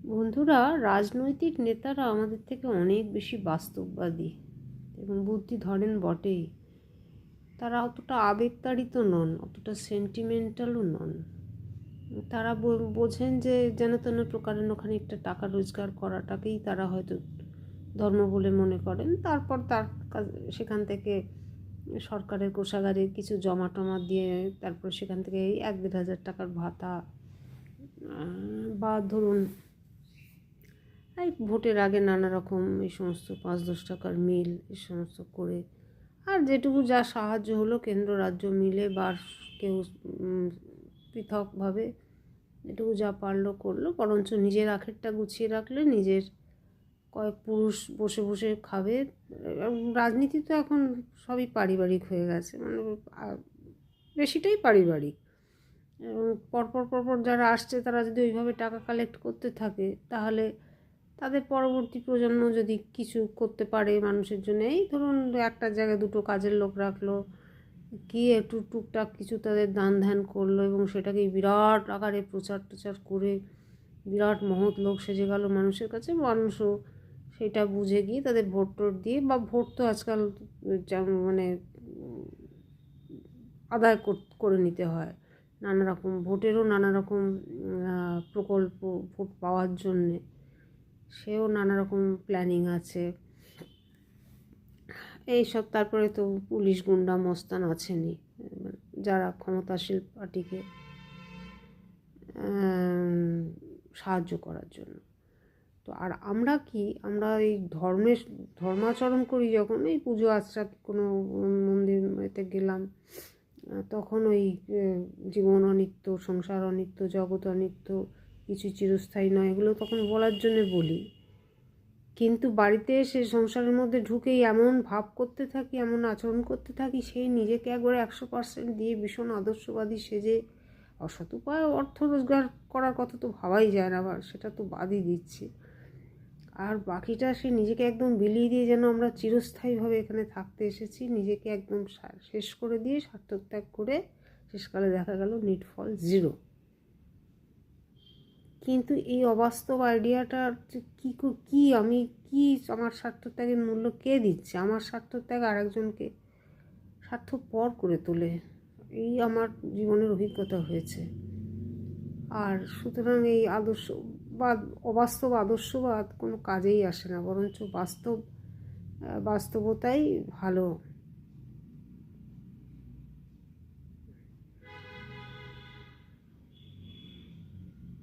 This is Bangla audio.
বন্ধুরা, রাজনৈতিক নেতারা আমাদের থেকে অনেক বেশি বাস্তববাদী এবং বুদ্ধি ধরেন বটেই। তারা অতটা আবেগতাড়িত নন, অতটা সেন্টিমেন্টালও নন। তারা বোঝেন যে যেন তেন প্রকারেণ ওখানে একটা টাকা রোজগার করাটাকেই তারা হয়তো ধর্ম বলে মনে করেন। তারপর সেখান থেকে সরকারের কোষাগারে কিছু জমা টমা দিয়ে তারপর সেখান থেকে 1-1.5 হাজার টাকার ভাতা বা ধরুন এই ভোটের আগে নানা রকম এই সমস্ত 5-10 টাকার মিল এই সমস্ত করে, আর যেটুকু যা সাহায্য হলো কেন্দ্র রাজ্য মিলে বা কেউ পৃথকভাবে এটুকু যা পারলো করলো। বরঞ্চ নিজের আখেরটা গুছিয়ে রাখলে নিজের কয়েক পুরুষ বসে বসে খাবে। রাজনীতি তো এখন সবই পারিবারিক হয়ে গেছে, মানে বেশিটাই পারিবারিক। এবং পরপর যারা আসছে তারা যদি ওইভাবে টাকা কালেক্ট করতে থাকে, তাহলে তাদের পরবর্তী প্রজন্ম যদি কিছু করতে পারে মানুষের জন্য, এই ধরুন একটা জায়গায় 2টো কাজের লোক রাখলো, কি একটু টুকটাক কিছু তাদের দান ধ্যান করলো এবং সেটাকে বিরাট আকারে প্রচার টোচার করে বিরাট মহৎ লোক সেজে গেল মানুষের কাছে। মানুষও সেটা বুঝে গিয়ে তাদের ভোট টোট দিয়ে, বা ভোট তো আজকাল মানে আদায় করে নিতে হয় নানা রকম, ভোটেরও নানা রকম প্রকল্প ভোট পাওয়ার জন্যে, সেও নানা রকম প্ল্যানিং আছে এইসব। তারপরে তো পুলিশ গুন্ডা মস্তান আছেনই যারা ক্ষমতাশীল পার্টিকে সাহায্য করার জন্য। তো আর আমরা এই ধর্মাচরণ করি যখন, এই পুজো আচ্ছা কোনো মন্দির এতে গেলাম, তখন ওই জীবন অনিত্য, সংসার অনিত্য, জগৎ অনিত্য, কিছু চিরস্থায়ী নয়, এগুলো তখন বলার জন্যে বলি। কিন্তু বাড়িতে এসে সংসারের মধ্যে ঢুকেই এমন ভাব করতে থাকি, এমন আচরণ করতে থাকি, সেই নিজেকে একবারে 100% দিয়ে ভীষণ আদর্শবাদী সেজে অসৎ উপায়ে অর্থ রোজগার করার কথা তো ভাবাই যায় না, সেটা তো বাদই দিচ্ছি। আর বাকিটা সে নিজেকে একদম বিলিয়ে দিয়ে যেন আমরা চিরস্থায়ীভাবে এখানে থাকতে এসেছি, নিজেকে একদম শেষ করে দিয়ে স্বার্থত্যাগ করে শেষকালে দেখা গেল নিটফল 0। কিন্তু এই অবাস্তব আইডিয়াটার আমার স্বার্থত্যাগের মূল্য কে দিচ্ছে? আমার স্বার্থত্যাগ আরেকজনকে স্বার্থপর করে তোলে, এই আমার জীবনের অভিজ্ঞতা হয়েছে। আর সুতরাং এই অবাস্তব আদর্শবাদ কোনো কাজেই আসে না, বরঞ্চ বাস্তবতাই ভালো।